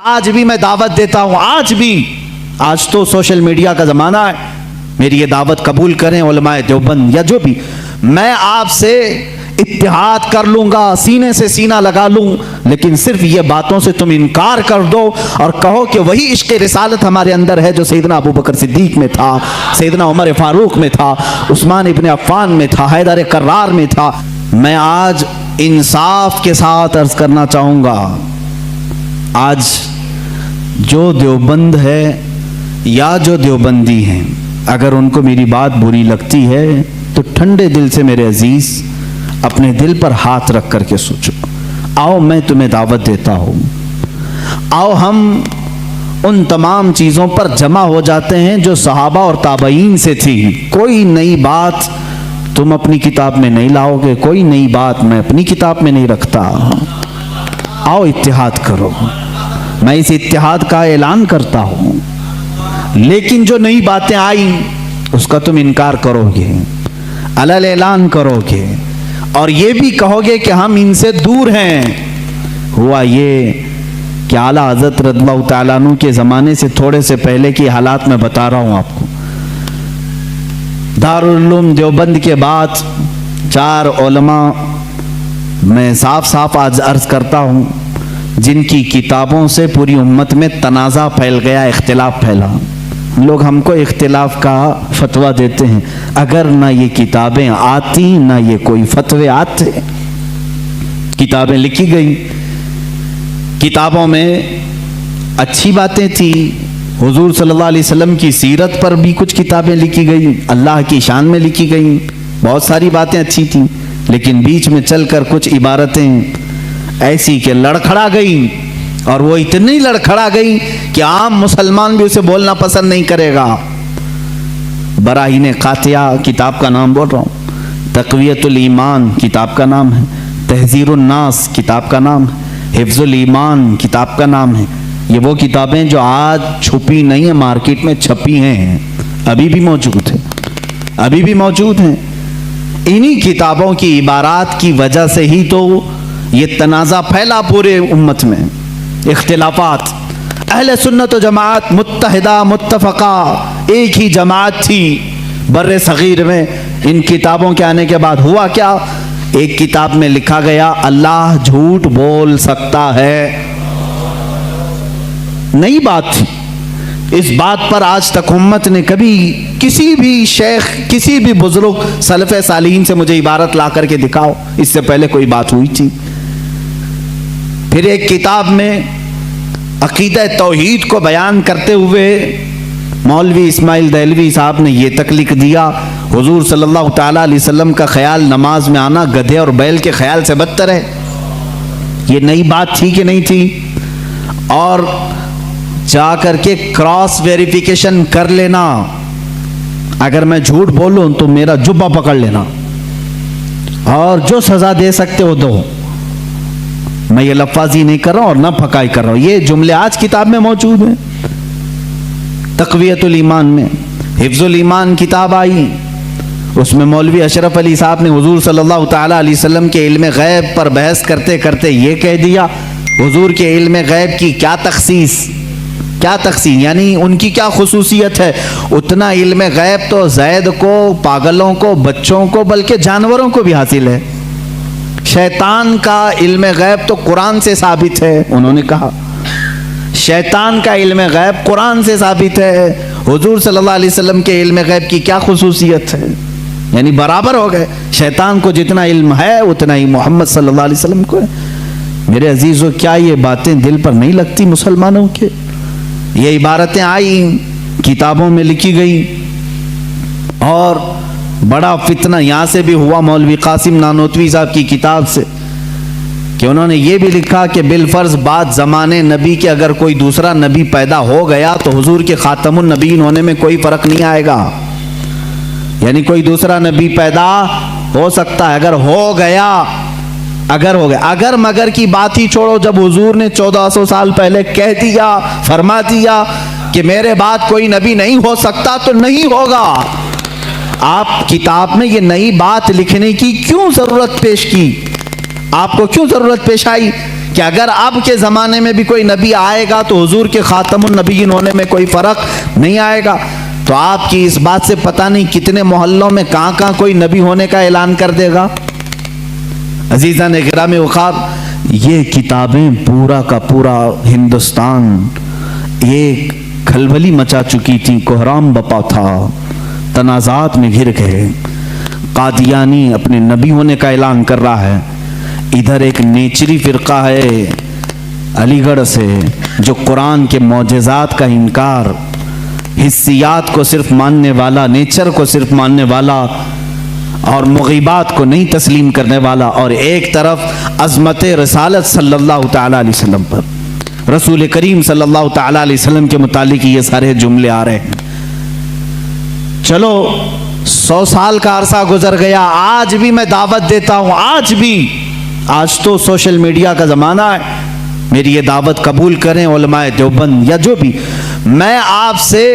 आज भी मैं दावत देता हूं, आज भी। आज तो सोशल मीडिया का जमाना है, मेरी ये दावत कबूल करें उलमाए देवबंद या जो भी, मैं आपसे इत्तिहाद कर लूंगा, सीने से सीना लगा लूं, लेकिन सिर्फ ये बातों से तुम इनकार कर दो और कहो कि वही इश्क़ रिसालत हमारे अंदर है जो सैयदना अबू बकर सिद्दीक में था, सैयदना उमर फारूक में था, उस्मान इब्न अफ़्फ़ान में था, हैदर कर्रार में था। मैं आज इंसाफ के साथ अर्ज करना चाहूंगा, आज जो देवबंद है या जो देवबंदी हैं, अगर उनको मेरी बात बुरी लगती है तो ठंडे दिल से मेरे अजीज अपने दिल पर हाथ रख करके सोचो। आओ मैं तुम्हें दावत देता हूं, आओ हम उन तमाम चीज़ों पर जमा हो जाते हैं जो सहाबा और ताबईन से थी। कोई नई बात तुम अपनी किताब में नहीं लाओगे, कोई नई बात मैं अपनी किताब में नहीं रखता। आओ इत्तिहाद करो, मैं इस इत्तिहाद का ऐलान करता हूं, लेकिन जो नई बातें आई उसका तुम इनकार करोगे, अलल ऐलान करोगे और ये भी कहोगे कि हम इनसे दूर हैं। हुआ ये कि आला हज़रत रज़ियल्लाहु तआला अन्हु के ज़माने से थोड़े से पहले की हालात मैं बता रहा हूँ आपको। दारुल उलूम देवबंद के बाद 4 उलमा मैं साफ साफ आज अर्ज करता हूँ जिनकी किताबों से पूरी उम्मत में तनाज़ा फैल गया, इख्तिलाफ फैला। लोग हमको इख्तिलाफ का फतवा देते हैं, अगर ना ये किताबें आती ना ये कोई फतवे आते। किताबें लिखी गई, किताबों में अच्छी बातें थी, हुजूर सल्लल्लाहु अलैहि वसल्लम की सीरत पर भी कुछ किताबें लिखी गई, अल्लाह की शान में लिखी गई, बहुत सारी बातें अच्छी थी, लेकिन बीच में चलकर कुछ इबारतें ऐसी कि लड़खड़ा गई, और वो इतनी लड़खड़ा गई कि आम मुसलमान भी उसे बोलना पसंद नहीं करेगा। बराहीन कातिया किताब का नाम बोल रहा हूँ, तक़वियतुल ईमान किताब का नाम है, तहज़ीरुन नास किताब का नाम है, हिफ्ज़ुल ईमान किताब का नाम है। ये वो किताबें जो आज छुपी नहीं है, मार्केट में छपी हैं, अभी भी मौजूद है, अभी भी मौजूद हैं। इन्हीं किताबों की इबारात की वजह से ही तो ये तनाज़ा फैला पूरे उम्मत में, इख्तिलाफात। अहले सुन्नत व जमात मुत्तहिदा मुत्तफ़क़ा एक ही जमात थी बर्रे सगीर में। इन किताबों के आने के बाद हुआ क्या, एक किताब में लिखा गया अल्लाह झूठ बोल सकता है, नई बात थी। इस बात पर आज तक उम्मत ने कभी किसी भी शेख, किसी भी बुजुर्ग सलफ़ सालिहीन से मुझे इबारत ला करके दिखाओ, इससे पहले कोई बात हुई थी। फिर एक किताब में अकीदा तौहीद को बयान करते हुए मौलवी इस्माइल देहलवी साहब ने यह तक लिख दिया, हुजूर सल्लल्लाहु तआला अलैहि वसल्लम का ख्याल नमाज में आना गधे और बैल के ख्याल से बदतर है। ये नई बात थी कि नहीं थी? और जा करके क्रॉस वेरिफिकेशन कर लेना, अगर मैं झूठ बोलूं तो मेरा जुब्बा पकड़ लेना और जो सजा दे सकते हो दो। मैं ये लफ्ज़ी नहीं कर रहा हूं और ना फकाई कर रहा हूं, ये जुमले आज किताब में मौजूद हैं। तक़वियतुल ईमान में हिफ्ज़ुल ईमान किताब आई, उसमें मौलवी अशरफ अली साहब ने हुजूर सल्लल्लाहु तआला अलैहि वसल्लम के इल्म गैब पर बहस करते करते ये कह दिया, हुजूर के इल्म गैब की क्या तखसीस, क्या तकसीम यानी उनकी क्या खुसूसियत है। उतना इल्म गैब तो ज़ैद को, पागलों को, बच्चों को, बल्कि जानवरों को भी हासिल है। शैतान का इल्म गैब तो कुरान से साबित है, उन्होंने कहा शैतान का इल्म गैब कुरान से साबित है। हुजूर सल्लल्लाहु अलैहि वसल्लम के इल्म गैब की क्या खुसूसियत है, यानी बराबर हो गए। शैतान को जितना इल्म है उतना ही मोहम्मद सल्लल्लाहु अलैहि वसल्लम को है। मेरे अजीज़ों, क्या ये बातें दिल पर नहीं लगती मुसलमानों के? ये इबारतें आई, किताबों में लिखी गई, और बड़ा फितना यहाँ से भी हुआ मौलवी कासिम नानोतवी साहब की किताब से कि उन्होंने ये भी लिखा कि बिलफर्ज बाद ज़माने नबी के अगर कोई दूसरा नबी पैदा हो गया तो हुजूर के खातमुन नबीन होने में कोई फ़र्क नहीं आएगा। यानी कोई दूसरा नबी पैदा हो सकता है, अगर हो गया, अगर हो गया, अगर मगर की बात ही छोड़ो। जब हुजूर ने 1400 साल पहले कह दिया, फरमा दिया कि मेरे बाद कोई नबी नहीं हो सकता, तो नहीं होगा। आप किताब में ये नई बात लिखने की क्यों जरूरत पेश की? आपको क्यों जरूरत पेश आई कि अगर अब के ज़माने में भी कोई नबी आएगा तो हुजूर के ख़ातमुन नबीयीन होने में कोई फ़र्क नहीं आएगा। तो आपकी इस बात से पता नहीं कितने मोहल्लों में कहाँ कहाँ कोई नबी होने का ऐलान कर देगा। अजीज़ान गिरामी वक़ार, ये किताबें पूरा का पूरा हिंदुस्तान एक खलबली मचा चुकी थी, कोहराम बपा था, तनाज़ात में घिर गए। कादियानी अपने नबी होने का ऐलान कर रहा है, इधर एक नेचरी फ़िरका है अलीगढ़ से जो कुरान के मौजज़ात का इनकार, हिस्सियात को सिर्फ मानने वाला, नेचर को सिर्फ मानने वाला और मुग़ीबात को नहीं तस्लीम करने वाला, और एक तरफ अज़मत रसालत सल्लल्लाहु तआला अलैहि वसल्लम पर, रसूल करीम सल्लल्लाहु तआला अलैहि वसल्लम के मुतालिक ये सारे जुमले आ रहे हैं। चलो 100 साल का अरसा गुजर गया, आज भी मैं दावत देता हूं, आज तो सोशल मीडिया का ज़माना है, मेरी ये दावत कबूल करें उलमाए देवबंद या जो भी, मैं आपसे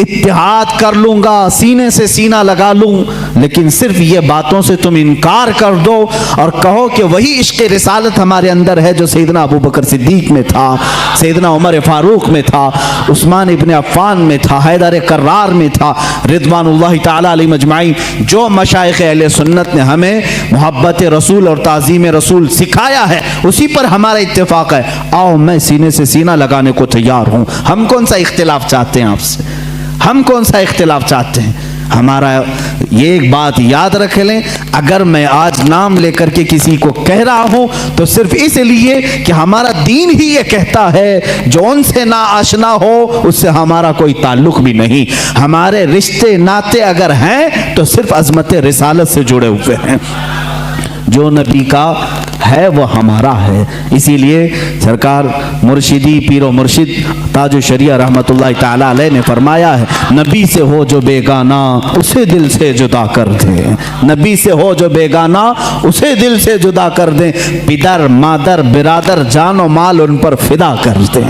इत्तिहाद कर लूँगा, सीने से सीना लगा लूँ, लेकिन सिर्फ ये बातों से तुम इनकार कर दो और कहो कि वही इश्क़ रिसालत हमारे अंदर है जो सैयदना अबू बकर सिद्दीक़ में था, सैयदना उमर फ़ारूक में था, उस्मान इब्न अफ़्फ़ान में था, हैदर कर्रार में था, रिज़वानुल्लाहि ताला अलैहिम अजमाइन। जो मशाइख़ अहले सुन्नत ने हमें मोहब्बत रसूल और ताज़ीम रसूल सिखाया है उसी पर हमारा इत्तेफ़ाक़ है। आओ, मैं सीने से सीना लगाने को तैयार हूँ। हम कौन सा इख्तिलाफ़ चाहते हैं आपसे, हम कौन सा इख्तिलाफ़ चाहते हैं? हमारा ये एक बात याद रख लें, अगर मैं आज नाम लेकर के किसी को कह रहा हूं तो सिर्फ इसलिए कि हमारा दीन ही ये कहता है, जो उनसे ना आशना हो उससे हमारा कोई ताल्लुक भी नहीं। हमारे रिश्ते नाते अगर हैं तो सिर्फ अज़मत रिसालत से जुड़े हुए हैं। जो नबी का है वो हमारा है। इसीलिए सरकार मुर्शिदी पीरो मुर्शिद ताजो शरिया रहमतुल्लाह ताला अलैह ने फरमाया है, नबी से हो जो बेगाना उसे दिल से जुदा कर दे, नबी से हो जो बेगाना उसे दिल से जुदा कर दे, पिदर मादर बिरादर जानो माल उन पर फिदा कर दे।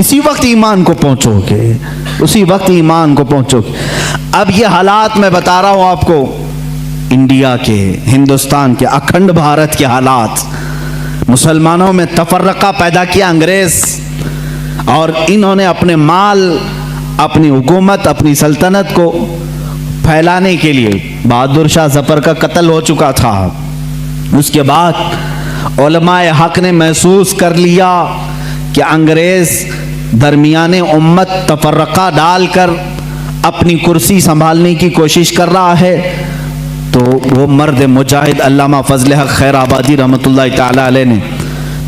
इसी वक्त ईमान को पहुंचोगे, उसी वक्त ईमान को पहुंचोगे। अब ये हालात मैं बता रहा हूं आपको, इंडिया के, हिंदुस्तान के, अखंड भारत के हालात, मुसलमानों में तफर्रका पैदा किया अंग्रेज, और इन्होंने अपने माल, अपनी हुकूमत, अपनी सल्तनत को फैलाने के लिए, बहादुर शाह ज़फ़र का कत्ल हो चुका था, उसके बाद उलमाए हक ने महसूस कर लिया कि अंग्रेज दरमियाने उम्मत तफर्रका डालकर अपनी कुर्सी संभालने की कोशिश कर रहा है। तो वो मर्द मुजाहिद अल्लामा फजल हक खैर आबादी रहमतुल्लाह ताला अलैह ने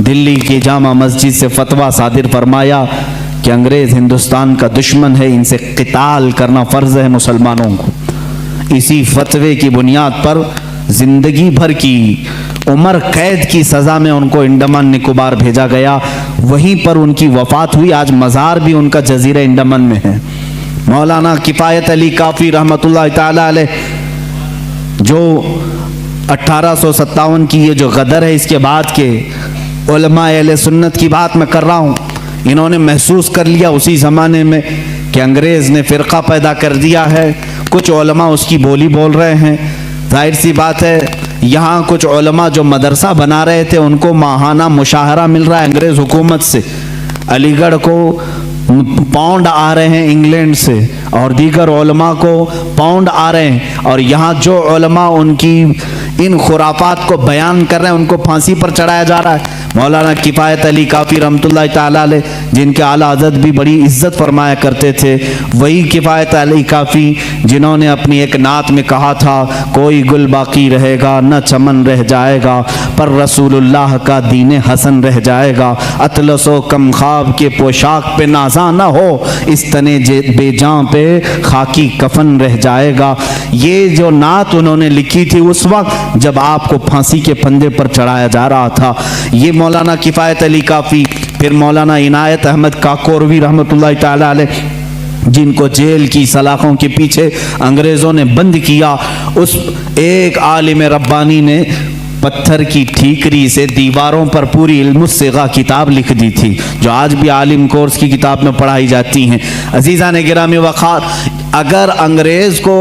दिल्ली की जामा मस्जिद से फतवा सादिर फरमाया कि अंग्रेज़ हिंदुस्तान का दुश्मन है, इनसे क़िताल करना फ़र्ज़ है मुसलमानों को। इसी फतवे की बुनियाद पर ज़िंदगी भर की उम्र कैद की सज़ा में उनको अंडमान निकोबार भेजा गया, वहीं पर उनकी वफ़ात हुई। आज मज़ार भी उनका जज़ीरा अंडमान में है। मौलाना किफ़ायत अली काफ़ी रहमतुल्लाह ताला अलैह, जो 1857 की ये जो गदर है, इसके बाद के उलमाए अहले सुन्नत की बात मैं कर रहा हूँ, इन्होंने महसूस कर लिया उसी ज़माने में कि अंग्रेज़ ने फ़िरका पैदा कर दिया है, कुछ उलमा उसकी बोली बोल रहे हैं। जाहिर सी बात है, यहाँ कुछ उलमा जो मदरसा बना रहे थे उनको माहाना मुशाहरा मिल रहा है अंग्रेज़ हुकूमत से। अलीगढ़ को पाउंड आ रहे हैं इंग्लैंड से, और दीगर उलमा को पाउंड आ रहे हैं, और यहाँ जो उलमा उनकी इन खुराफात को बयान कर रहे हैं उनको फांसी पर चढ़ाया जा रहा है। मौलाना किफ़ायत अली काफ़ी रहमतुल्लाह ताला अलैह, जिनके आला हज़रत भी बड़ी इज्जत फरमाया करते थे, वही किफ़ायत अली काफ़ी जिन्होंने अपनी एक नात में कहा था, कोई गुल बाकी रहेगा न चमन रह जाएगा, पर रसूलुल्लाह का दीन हसन रह जाएगा, अतलसो कम ख्वाब के पोशाक पे नाजा न हो, इस तने बेजां पे खाकी कफन रह जाएगा। ये जो नात उन्होंने लिखी थी उस वक्त जब आपको फांसी के फंदे पर चढ़ाया जा रहा था। ये मौलाना किफ़ायत अली काफ़ी, फिर मौलाना इनायत अहमद काकोरवी रहमतुल्लाह ताला अलैह, जिनको जेल की सलाखों के पीछे अंग्रेज़ों ने बंद किया, उस एक आलिम रब्बानी ने पत्थर की ठीकरी से दीवारों पर पूरी इल्मुस्सिगा किताब लिख दी थी, जो आज भी आलिम कोर्स की किताब में पढ़ाई जाती हैं। अजीज़ान गिरामी वक़ार, अगर अंग्रेज़ को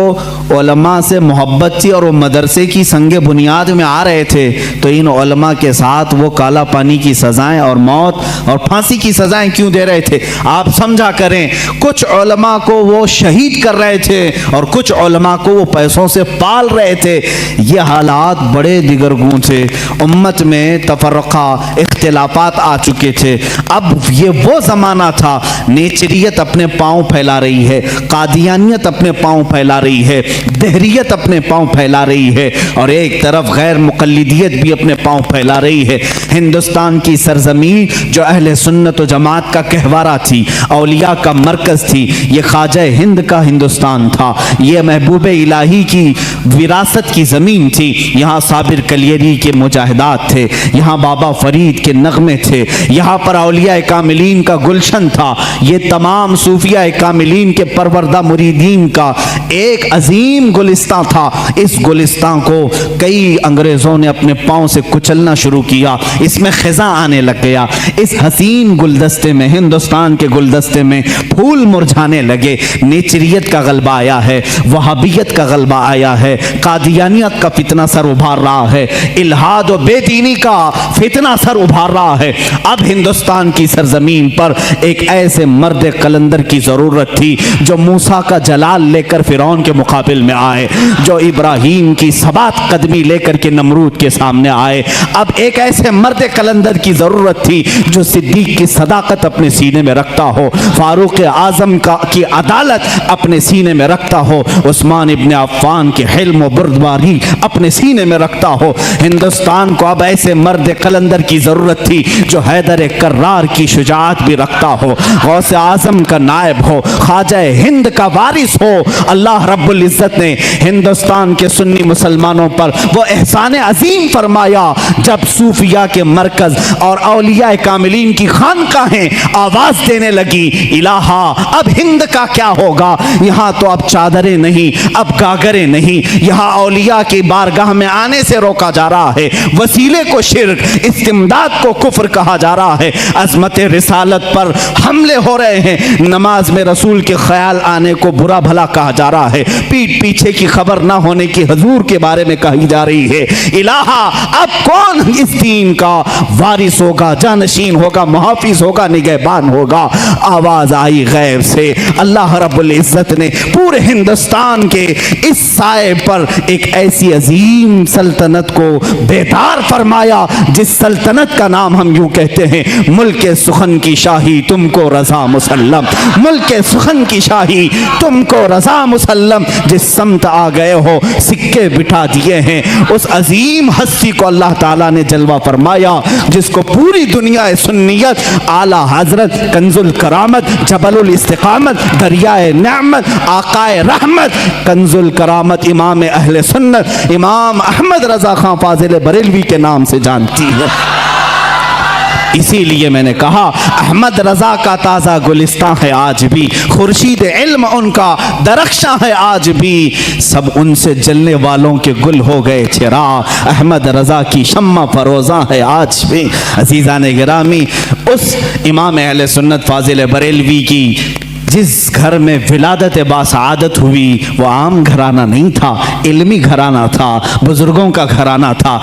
उलमा से मोहब्बत थी और वो मदरसे की संगे बुनियाद में आ रहे थे, तो इन उलमा के साथ वो काला पानी की सजाएं और मौत और फांसी की सजाएं क्यों दे रहे थे? आप समझा करें, कुछ उलमा को वो शहीद कर रहे थे और कुछ उलमा को वो पैसों से पाल रहे थे। ये हालात बड़े दिगरगूं थे, उम्मत में तफर्रका इख्तिलाफात आ चुके थे। अब ये वो ज़माना था, नेचरियत अपने पांव फैला रही है, कादियानियत अपने पांव फैला रही है, दहरियत अपने पांव फैला रही है और एक तरफ गैर मुक़ल्लिदियत भी अपने पांव फैला रही है। हिंदुस्तान की सरजमीन जो अहले सुन्नत व जमात का कहवारा थी, औलिया का मरकज़ थी, ये ख्वाजा हिंद का हिंदुस्तान था, ये महबूब इलाही की विरासत की ज़मीन थी। यहाँ साबिर कलियरी के मुजाहिदात थे, यहाँ बाबा फरीद के नगमे थे, यहाँ पर औलिया कामिलीन का गुलशन था, ये तमाम सूफिया कामिलीन के परवरदा मुरीदीन का एक अजीम गुलिस्तां था। इस गुलिस्तां को कई अंग्रेज़ों ने अपने पाँव से कुचलना शुरू किया, इसमें खिज़ा आने लग गया। इस हसीन गुलदस्ते में, हिंदुस्तान के गुलदस्ते में फूल मुरझाने लगे। नेचरियत का गलबा आया है, वहाबियत का गलबा आया है, कादियानियत का फितना सर उभार रहा है, इल्हाद और बेदीनी का फितना सर उभार रहा है। अब हिंदुस्तान की सरजमीन पर एक ऐसे मर्द कलंदर की ज़रूरत थी जो मूसा का जलाल लेकर फिरौन के मुकाबिल में आए, जो इब्राहीम की सबात कदमी लेकर के नमरूद के सामने आए। अब एक ऐसे मर्द कलंदर की ज़रूरत थी जो सिद्दीक की सदाकत अपने सीने में रखता हो, फारूक आज़म की अदालत अपने सीने में रखता हो, उस्मान इब्न अफ़्फ़ान की हिल्म व बुर्दबारी अपने सीने में रखता हो। हिंदुस्तान को अब ऐसे मर्द कलंदर की ज़रूरत थी जो हैदर कर्रार की शुजाअत भी रखता हो, गौसे आज़म का नायब हो, ख्वाजा हिंद का वारिस हो। अल्लाह रब्बुल इज़्ज़त ने हिंदुस्तान के सुन्नी मुसलमानों पर वो एहसान अजीम फरमाया जब सूफिया के मरकज़ और औलिया कामिलीन की खानकाहें आवाज़ देने लगी, इलाहा अब हिंद का क्या होगा? यहाँ तो अब चादरें नहीं, अब गागरें नहीं, यहाँ औलिया की बारगाह में आने से रोका जा रहा है, वसीले को शिर्क, इस्तिमदाद को कुफ्र कहा जा रहा है, अज़मत रिसालत पर हमले हो रहे हैं, नमाज में रसूल के ख्याल आने को बुरा भला कहा जा रहा है, पीठ पीछे की खबर ना होने की हजूर के बारे में कही जा रही है। इलाहा अब कौन इस दीन का वारिस होगा, जानशीन होगा, मुहाफिज होगा, निगहबान होगा? आवाज आई गैब से। अल्लाह रब्बुल इज़्ज़त ने पूरे हिंदुस्तान के इस साए पर एक ऐसी अजीम सल्तनत को बेदार फरमाया जिस सल्तनत का नाम हम यूं कहते हैं, मुल्क सुखन की शाही तुमको रजा मुसल्लम, मुल्क सुखन की शाही तुमको रजा मुसल्लम। जिस समत आ गए हो सिक्के बिठा दिए हैं, उस अजीम हस्ती को अल्लाह ताला ने जलवा फरमाया जिसको पूरी दुनिया सुन्नियत, आला हजरत, कंजुल करामत, जबलुल इस्तिकामत, दरियाए नेमत, आकाए रहमत, कंजुल करामत, इमाम अहले सुन्नत, इमाम अहमद रजा खां फाजिल बरेलवी के नाम से जानती है। इसीलिए मैंने कहा अहमद रजा का ताज़ा गुलिस्तां है आज भी, खुर्शीद इल्म उनका दरख्शां है आज भी, सब उनसे जलने वालों के गुल हो गए चिराग, अहमद रजा की शम्मा फरोज़ा है आज भी। अज़ीज़ान गिरामी, उस इमाम अहले सुन्नत फाजिल बरेलवी की जिस घर में विलादत बासआदत हुई वो आम घराना नहीं था, इल्मी घराना था, बुजुर्गों का घराना था,